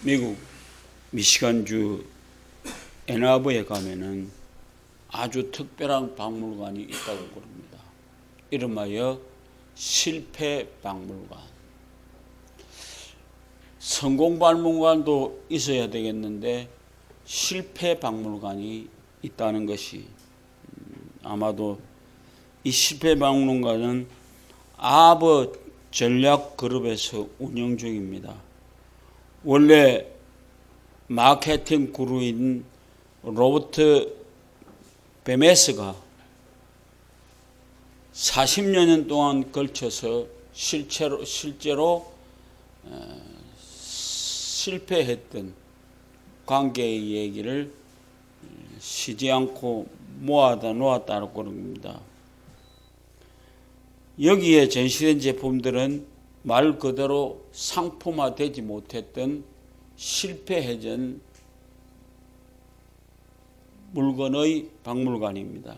미국 미시간주 앤아버에 가면은 아주 특별한 박물관이 있다고 그럽니다. 이름하여 실패박물관. 성공박물관도 있어야 되겠는데 실패박물관이 있다는 것이 아마도 이 실패박물관은 아버 전략그룹에서 운영 중입니다. 원래 마케팅 구루인 로버트 베메스가 40여 년 동안 걸쳐서 실제로 실패했던 관계의 얘기를 쉬지 않고 모아다 놓았다고 그럽니다. 여기에 전시된 제품들은 말 그대로 상품화되지 못했던 실패해진 물건의 박물관입니다.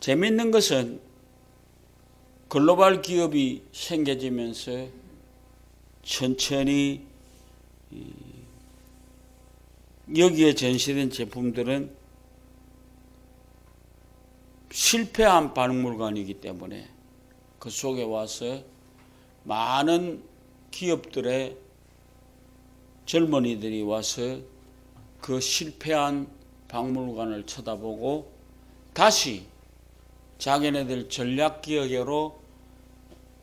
재미있는 것은 글로벌 기업이 생겨지면서 천천히 여기에 전시된 제품들은 실패한 박물관이기 때문에 그 속에 와서 많은 기업들의 젊은이들이 와서 그 실패한 박물관을 쳐다보고 다시 자기네들 전략기업으로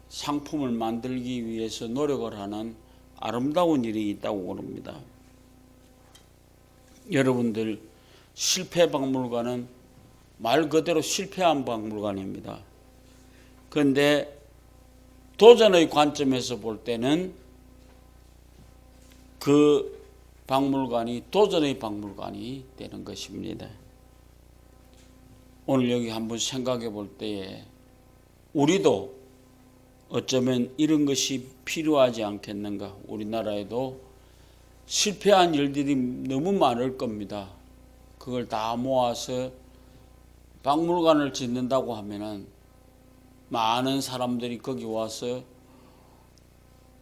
상품을 만들기 위해서 노력을 하는 아름다운 일이 있다고 그럽니다. 여러분들, 실패박물관은 말 그대로 실패한 박물관입니다. 그런데 도전의 관점에서 볼 때는 그 박물관이 도전의 박물관이 되는 것입니다. 오늘 여기 한번 생각해 볼 때에 우리도 어쩌면 이런 것이 필요하지 않겠는가. 우리나라에도 실패한 일들이 너무 많을 겁니다. 그걸 다 모아서 박물관을 짓는다고 하면은 많은 사람들이 거기 와서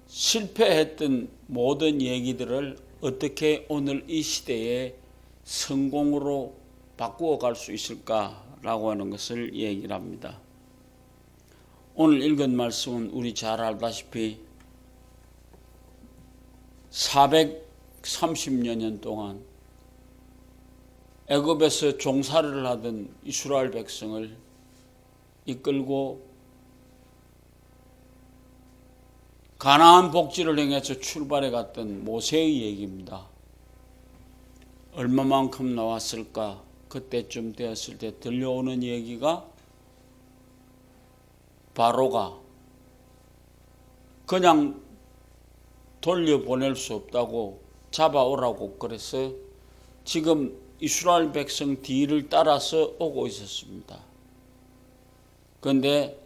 실패했던 모든 얘기들을 어떻게 오늘 이 시대에 성공으로 바꾸어 갈 수 있을까라고 하는 것을 얘기를 합니다. 오늘 읽은 말씀은 우리 잘 알다시피 430여 년 동안 애굽에서 종살이를 하던 이스라엘 백성을 이끌고 가나안 복지를 향해서 출발해 갔던 모세의 얘기입니다. 얼마만큼 나왔을까? 그때쯤 되었을 때 들려오는 얘기가 바로가 그냥 돌려보낼 수 없다고 잡아오라고 그래서 지금 이스라엘 백성 뒤를 따라서 오고 있었습니다. 그런데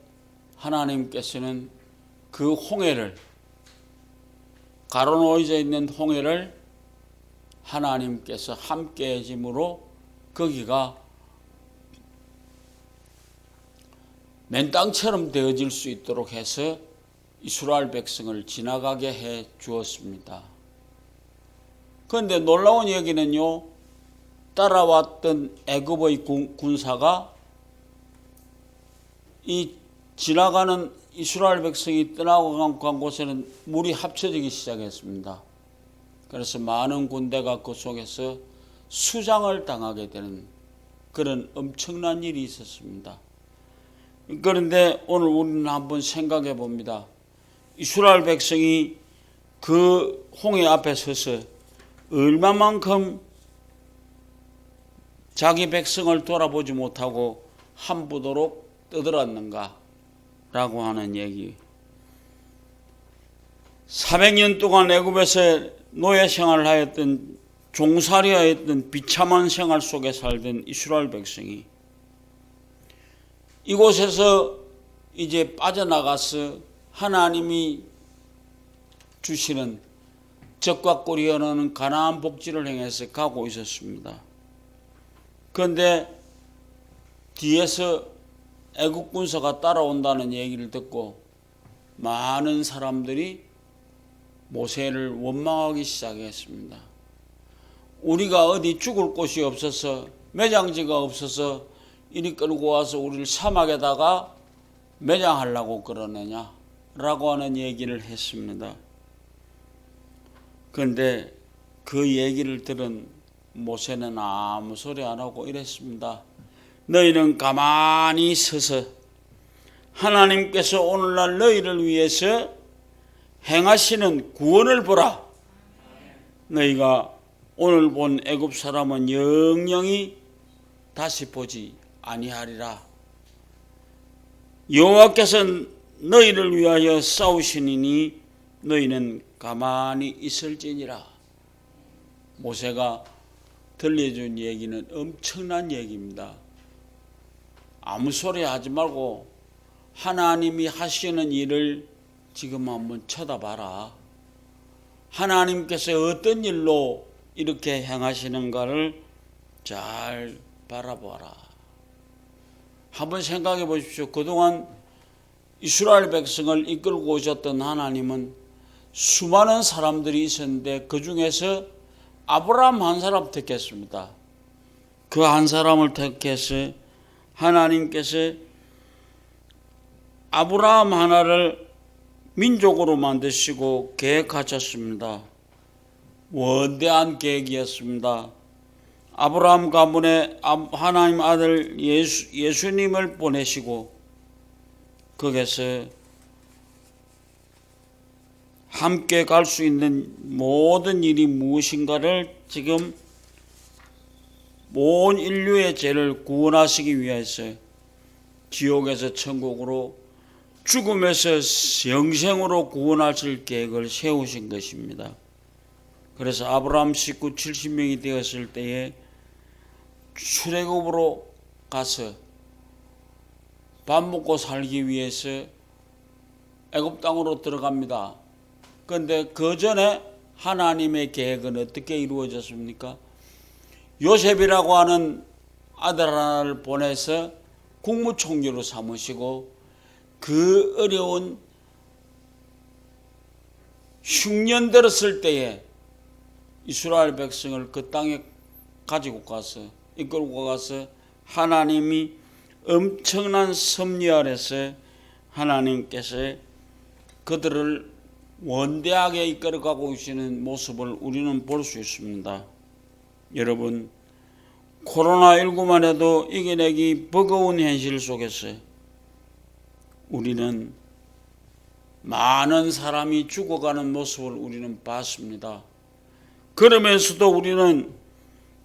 하나님께서는 그 홍해를 가로놓여져 있는 홍해를 하나님께서 함께 해줌으로 거기가 맨 땅처럼 되어질 수 있도록 해서 이스라엘 백성을 지나가게 해 주었습니다. 그런데 놀라운 얘기는요, 따라왔던 애굽의 군사가 이 지나가는 이스라엘 백성이 떠나간 곳에는 물이 합쳐지기 시작했습니다. 그래서 많은 군대가 그 속에서 수장을 당하게 되는 그런 엄청난 일이 있었습니다. 그런데 오늘 우리는 한번 생각해 봅니다. 이스라엘 백성이 그 홍해 앞에 서서 얼마만큼 자기 백성을 돌아보지 못하고 함부도록 떠들었는가 라고 하는 얘기. 400년 동안 애굽에서 노예 생활을 하였던 종살이하였던 비참한 생활 속에 살던 이스라엘 백성이 이곳에서 이제 빠져나가서 하나님이 주시는 적과 꿀이 흐르는 가나안 복지를 향해서 가고 있었습니다. 그런데 뒤에서 애국 군사가 따라온다는 얘기를 듣고 많은 사람들이 모세를 원망하기 시작했습니다. 우리가 어디 죽을 곳이 없어서 매장지가 없어서 이리 끌고 와서 우리를 사막에다가 매장하려고 그러느냐 라고 하는 얘기를 했습니다. 그런데 그 얘기를 들은 모세는 아무 소리 안 하고 이랬습니다. 너희는 가만히 서서 하나님께서 오늘날 너희를 위해서 행하시는 구원을 보라. 너희가 오늘 본 애굽 사람은 영영이 다시 보지 아니하리라. 여호와께서 너희를 위하여 싸우시니니 너희는 가만히 있을지니라. 모세가 들려준 얘기는 엄청난 얘기입니다. 아무 소리 하지 말고 하나님이 하시는 일을 지금 한번 쳐다봐라. 하나님께서 어떤 일로 이렇게 행하시는가를 잘 바라보아라. 한번 생각해 보십시오. 그동안 이스라엘 백성을 이끌고 오셨던 하나님은 수많은 사람들이 있었는데 그 중에서 아브라함 한 사람 택했습니다. 그 한 사람을 택해서 하나님께서 아브라함 하나를 민족으로 만드시고 계획하셨습니다. 원대한 계획이었습니다. 아브라함 가문에 하나님 아들 예수님을 보내시고 거기서 함께 갈 수 있는 모든 일이 무엇인가를 지금 온 인류의 죄를 구원하시기 위해서 지옥에서 천국으로 죽음에서 영생으로 구원하실 계획을 세우신 것입니다. 그래서 아브라함 식구 70명이 되었을 때에 출애굽으로 가서 밥 먹고 살기 위해서 애굽 땅으로 들어갑니다. 그런데 그 전에 하나님의 계획은 어떻게 이루어졌습니까? 요셉이라고 하는 아들 하나를 보내서 국무총리로 삼으시고 그 어려운 흉년 들었을 때에 이스라엘 백성을 그 땅에 가지고 가서 이끌고 가서 하나님이 엄청난 섭리 아래서 하나님께서 그들을 원대하게 이끌어가고 계시는 모습을 우리는 볼 수 있습니다. 여러분, 코로나19만 해도 이겨내기 버거운 현실 속에서 우리는 많은 사람이 죽어가는 모습을 우리는 봤습니다. 그러면서도 우리는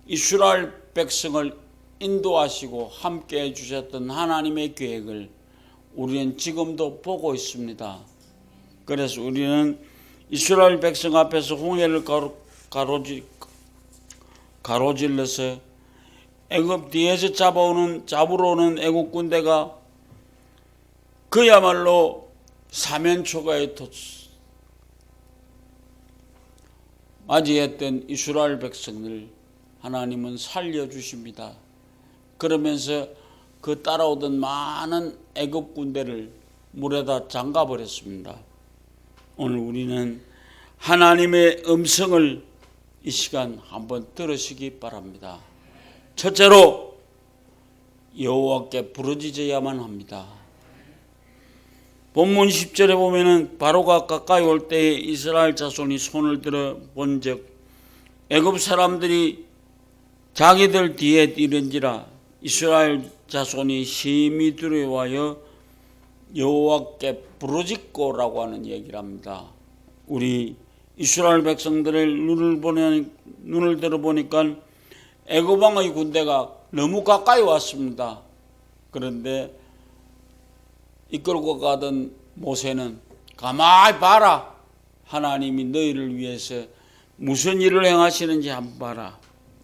이스라엘 백성을 인도하시고 함께 해주셨던 하나님의 계획을 우리는 지금도 보고 있습니다. 그래서 우리는 이스라엘 백성 앞에서 홍해를 가로질러서 애굽 뒤에서 잡으러 오는 애굽 군대가 그야말로 사면초가에 맞이했던 이스라엘 백성을 하나님은 살려주십니다. 그러면서 그 따라오던 많은 애굽 군대를 물에다 잠가버렸습니다. 오늘 우리는 하나님의 음성을 이 시간 한번 들으시기 바랍니다. 첫째로 여호와께 부르짖어야만 합니다. 본문 10절에 보면은 바로가 가까이 올 때에 이스라엘 자손이 손을 들어 본즉 애굽 사람들이 자기들 뒤에 뛰는지라 이스라엘 자손이 심히 두려워하여 여호와께 부르짖고라고 하는 얘기를 합니다. 우리 이스라엘 백성들의 눈을 들어보니까 애굽 왕의 군대가 너무 가까이 왔습니다. 그런데 이끌고 가던 모세는 가만히 봐라. 하나님이 너희를 위해서 무슨 일을 행하시는지 한번 봐라.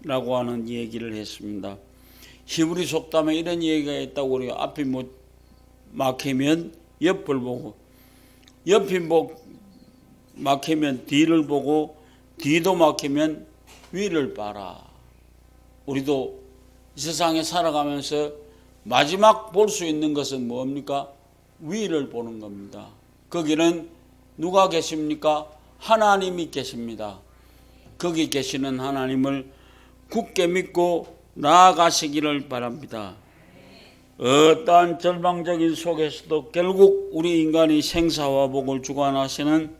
라고 하는 얘기를 했습니다. 히브리 속담에 이런 얘기가 있다고 그래요. 앞이 막히면 옆을 보고, 옆이 막히면 뒤를 보고, 뒤도 막히면 위를 봐라. 우리도 이 세상에 살아가면서 마지막 볼 수 있는 것은 뭡니까? 위를 보는 겁니다. 거기는 누가 계십니까? 하나님이 계십니다. 거기 계시는 하나님을 굳게 믿고 나아가시기를 바랍니다. 어떠한 절망적인 속에서도 결국 우리 인간이 생사화복을 주관하시는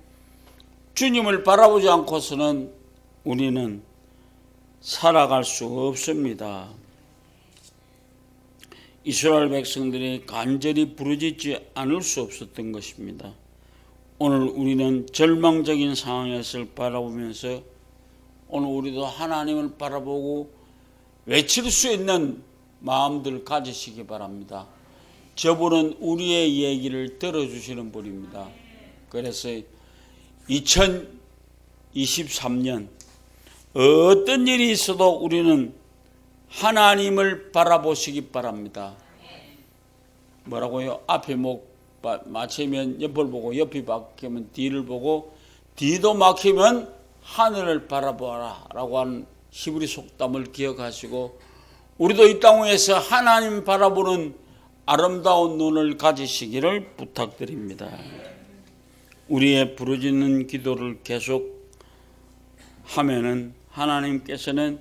주님을 바라보지 않고서는 우리는 살아갈 수 없습니다. 이스라엘 백성들이 간절히 부르짖지 않을 수 없었던 것입니다. 오늘 우리는 절망적인 상황에서 바라보면서 오늘 우리도 하나님을 바라보고 외칠 수 있는 마음들 가지시기 바랍니다. 저분은 우리의 얘기를 들어주시는 분입니다. 그래서 2023년 어떤 일이 있어도 우리는 하나님을 바라보시기 바랍니다. 뭐라고요? 앞에 목 막히면 옆을 보고, 옆이 막히면 뒤를 보고, 뒤도 막히면 하늘을 바라보아라 라고 하는 히브리 속담을 기억하시고 우리도 이 땅에서 하나님 바라보는 아름다운 눈을 가지시기를 부탁드립니다. 우리의 부르짖는 기도를 계속 하면은 하나님께서는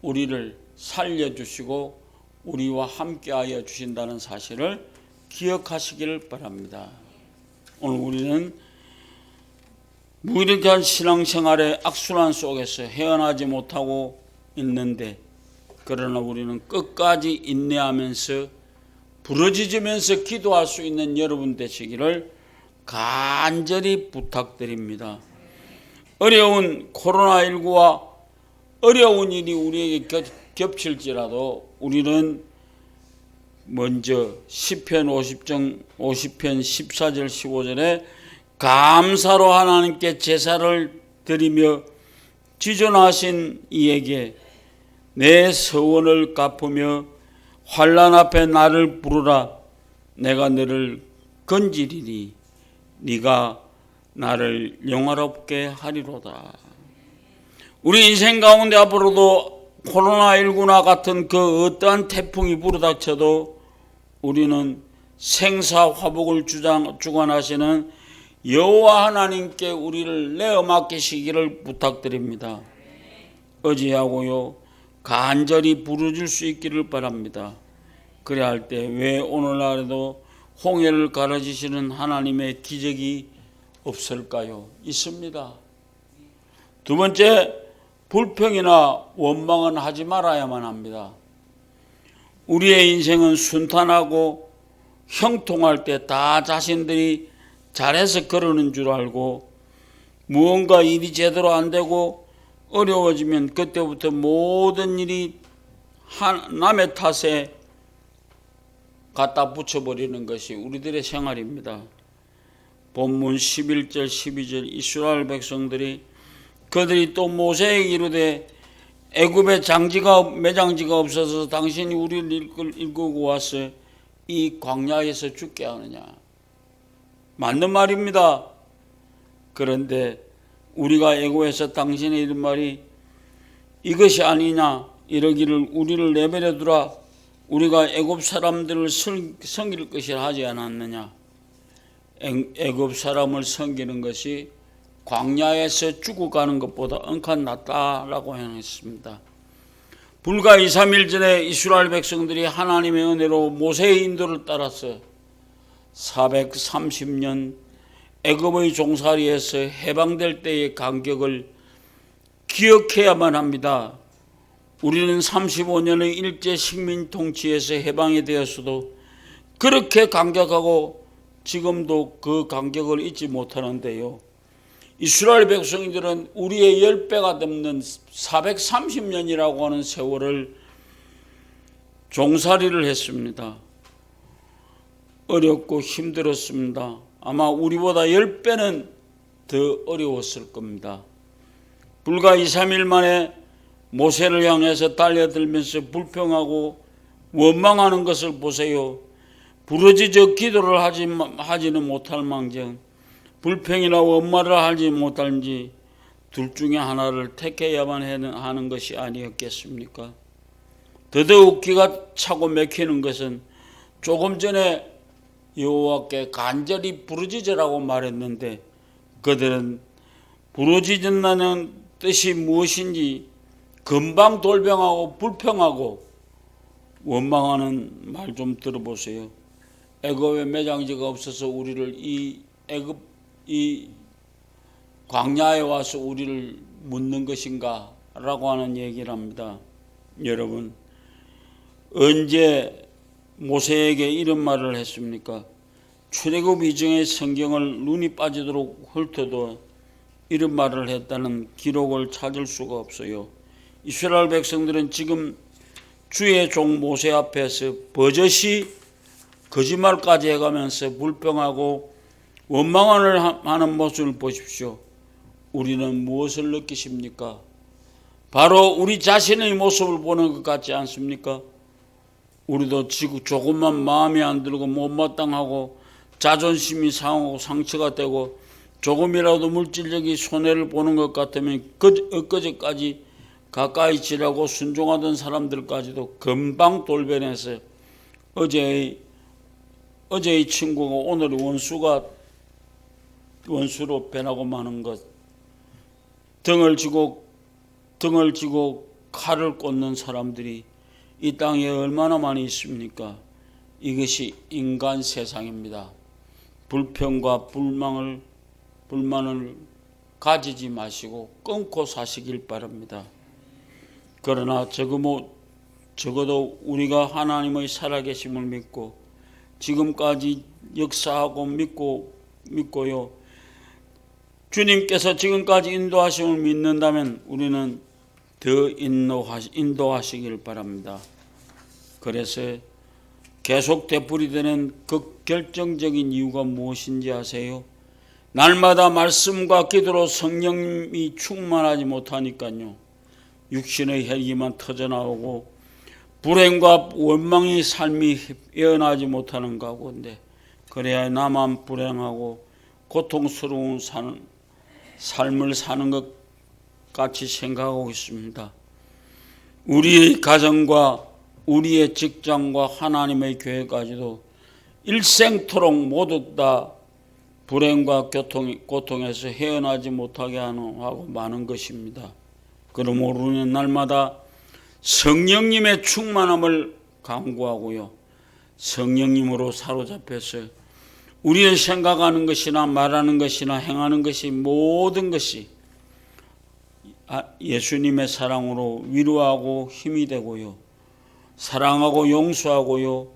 우리를 살려주시고 우리와 함께하여 주신다는 사실을 기억하시기를 바랍니다. 오늘 우리는 무기력한 신앙생활의 악순환 속에서 헤어나지 못하고 있는데 그러나 우리는 끝까지 인내하면서 부르짖으면서 기도할 수 있는 여러분 되시기를 간절히 부탁드립니다. 어려운 코로나19와 어려운 일이 우리에게 겹칠지라도 우리는 먼저 시편 50편 14절 15절에 감사로 하나님께 제사를 드리며 지존하신 이에게 내 서원을 갚으며 환난 앞에 나를 부르라. 내가 너를 건지리니 네가 나를 영화롭게 하리로다. 우리 인생 가운데 앞으로도 코로나19나 같은 그 어떠한 태풍이 불어닥쳐도 우리는 생사화복을 주관하시는 여호와 하나님께 우리를 내어 맡기시기를 부탁드립니다. 의지하고요 간절히 부르짖을 수 있기를 바랍니다. 그래야 할 때 왜 오늘날에도 홍해를 가르치시는 하나님의 기적이 없을까요? 있습니다. 두 번째, 불평이나 원망은 하지 말아야만 합니다. 우리의 인생은 순탄하고 형통할 때 다 자신들이 잘해서 그러는 줄 알고 무언가 일이 제대로 안 되고 어려워지면 그때부터 모든 일이 남의 탓에 갖다 붙여버리는 것이 우리들의 생활입니다. 본문 11절 12절 이스라엘 백성들이 그들이 또 모세에게 이르되 애굽에 매장지가 없어서 당신이 우리를 이끌고 와서 이 광야에서 죽게 하느냐. 맞는 말입니다. 그런데 우리가 애굽에서 당신의 이런 말이 이것이 아니냐 이러기를 우리를 내버려 두라. 우리가 애굽 사람들을 섬길 것이라 하지 않았느냐. 애굽 사람을 섬기는 것이 광야에서 죽어가는 것보다 언칸 낫다라고 했습니다. 불과 2, 3일 전에 이스라엘 백성들이 하나님의 은혜로 모세의 인도를 따라서 430년 애굽의 종살이에서 해방될 때의 감격을 기억해야만 합니다. 우리는 35년의 일제 식민 통치에서 해방이 되었어도 그렇게 감격하고 지금도 그 감격을 잊지 못하는데요. 이스라엘 백성들은 우리의 10배가 넘는 430년이라고 하는 세월을 종살이를 했습니다. 어렵고 힘들었습니다. 아마 우리보다 10배는 더 어려웠을 겁니다. 불과 2, 3일 만에 모세를 향해서 달려들면서 불평하고 원망하는 것을 보세요. 부르짖어 기도를 하지는 못할 망정 불평이나 원망을 하지 못할지 둘 중에 하나를 택해야만 하는 것이 아니었겠습니까? 더더욱 기가 차고 막히는 것은 조금 전에 여호와께 간절히 부르짖으라고 말했는데 그들은 부러지진다는 뜻이 무엇인지 금방 돌변하고 불평하고 원망하는 말 좀 들어보세요. 애굽에 매장지가 없어서 우리를 이 광야에 와서 우리를 묻는 것인가 라고 하는 얘기를 합니다. 여러분, 언제 모세에게 이런 말을 했습니까? 출애굽 이전의 성경을 눈이 빠지도록 훑어도 이런 말을 했다는 기록을 찾을 수가 없어요. 이스라엘 백성들은 지금 주의 종 모세 앞에서 버젓이 거짓말까지 해가면서 불평하고 원망을 하는 모습을 보십시오. 우리는 무엇을 느끼십니까? 바로 우리 자신의 모습을 보는 것 같지 않습니까? 우리도 조금만 마음에 안 들고 못마땅하고 자존심이 상하고 상처가 되고 조금이라도 물질적인 손해를 보는 것 같으면 엊그제까지 가까이 지라고 순종하던 사람들까지도 금방 돌변해서 어제의 친구가 오늘 원수로 변하고 마는 것, 등을 지고 칼을 꽂는 사람들이 이 땅에 얼마나 많이 있습니까? 이것이 인간 세상입니다. 불평과 불만을 가지지 마시고 끊고 사시길 바랍니다. 그러나 적어도 우리가 하나님의 살아계심을 믿고 지금까지 역사하고 믿고요. 주님께서 지금까지 인도하심을 믿는다면 우리는 더 인도하시길 바랍니다. 그래서 계속 되풀이되는 그 결정적인 이유가 무엇인지 아세요? 날마다 말씀과 기도로 성령이 충만하지 못하니까요. 육신의 혈기만 터져나오고 불행과 원망의 삶이 깨어나지 못하는 가운데 그래야 나만 불행하고 고통스러운 삶을 사는 것 같이 생각하고 있습니다. 우리의 가정과 우리의 직장과 하나님의 교회까지도 일생토록 모두 다 불행과 고통에서 헤어나지 못하게 하고 많은 것입니다. 그러므로 우리는 날마다 성령님의 충만함을 간구하고요. 성령님으로 사로잡혀서 우리의 생각하는 것이나 말하는 것이나 행하는 것이 모든 것이 예수님의 사랑으로 위로하고 힘이 되고요. 사랑하고 용서하고요.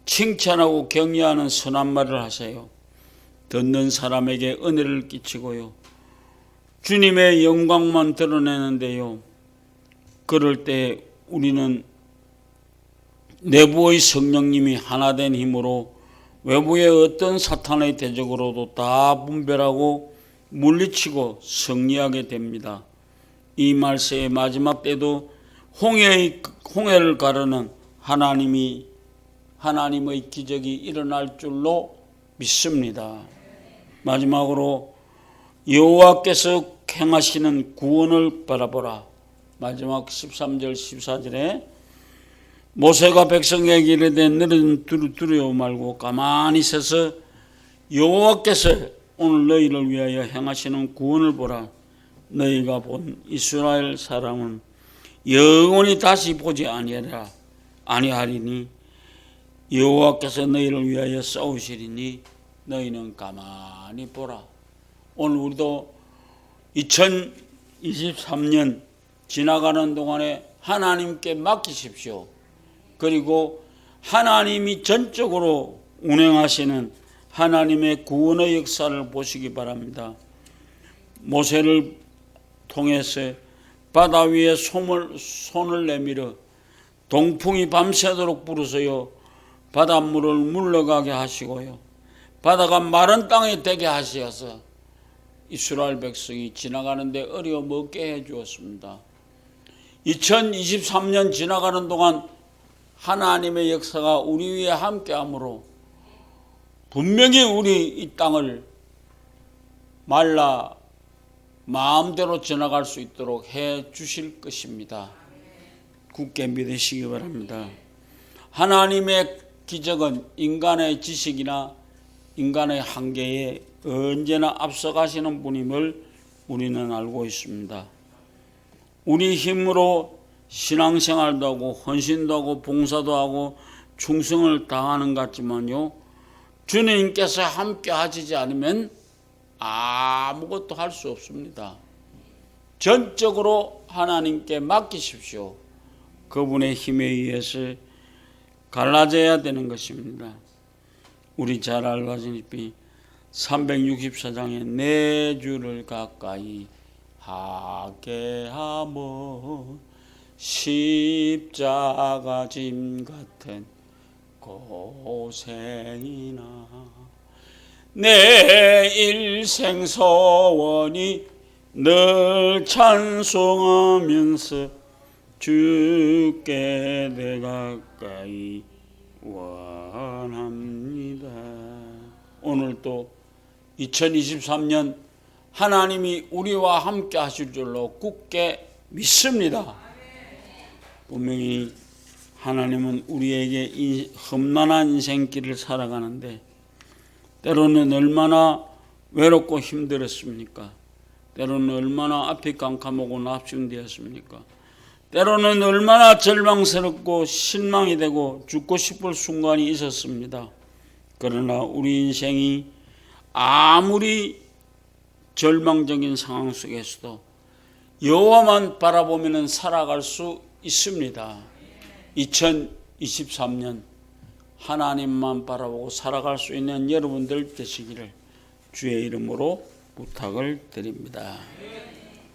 칭찬하고 격려하는 선한 말을 하세요. 듣는 사람에게 은혜를 끼치고요. 주님의 영광만 드러내는데요. 그럴 때 우리는 내부의 성령님이 하나된 힘으로 외부의 어떤 사탄의 대적으로도 다 분별하고 물리치고 승리하게 됩니다. 이 말세의 마지막 때도 홍해를 가르는 하나님의 기적이 일어날 줄로 믿습니다. 마지막으로 여호와께서 행하시는 구원을 바라보라. 마지막 13절 14절에 모세가 백성에게 이르되 너희는 두려워 말고 가만히 서서 여호와께서 오늘 너희를 위하여 행하시는 구원을 보라. 너희가 본 이스라엘 사람은 영원히 다시 보지 아니하리니 여호와께서 너희를 위하여 싸우시리니 너희는 가만히 보라. 오늘 우리도 2023년 지나가는 동안에 하나님께 맡기십시오. 그리고 하나님이 전적으로 운행하시는 하나님의 구원의 역사를 보시기 바랍니다. 모세를 통해서 바다 위에 손을 내밀어 동풍이 밤새도록 불으서요 바닷물을 물러가게 하시고요 바다가 마른 땅에 되게 하셔서 이스라엘 백성이 지나가는데 어려움 없게 해 주었습니다. 2023년 지나가는 동안 하나님의 역사가 우리 위에 함께하므로 분명히 우리 이 땅을 말라 마음대로 지나갈 수 있도록 해 주실 것입니다. 굳게 믿으시기 바랍니다. 하나님의 기적은 인간의 지식이나 인간의 한계에 언제나 앞서가시는 분임을 우리는 알고 있습니다. 우리 힘으로 신앙생활도 하고 헌신도 하고 봉사도 하고 충성을 다하는 것 같지만요, 주님께서 함께 하시지 않으면 아무것도 할 수 없습니다. 전적으로 하나님께 맡기십시오. 그분의 힘에 의해서 갈라져야 되는 것입니다. 우리 잘 알다시피 364장에 내 주를 가까이 하게 하면 십자가 짐 같은 고생이나 내 일생 소원이 늘 찬송하면서 주께 내 가까이 원합니다. 오늘 또 2023년 하나님이 우리와 함께 하실 줄로 굳게 믿습니다. 분명히 하나님은 우리에게 험난한 인생길을 살아가는데 때로는 얼마나 외롭고 힘들었습니까? 때로는 얼마나 앞이 깜깜하고 납승되었습니까? 때로는 얼마나 절망스럽고 실망이 되고 죽고 싶을 순간이 있었습니다. 그러나 우리 인생이 아무리 절망적인 상황 속에서도 여호와만 바라보면 살아갈 수 있습니다. 2023년 하나님만 바라보고 살아갈 수 있는 여러분들 되시기를 주의 이름으로 부탁을 드립니다.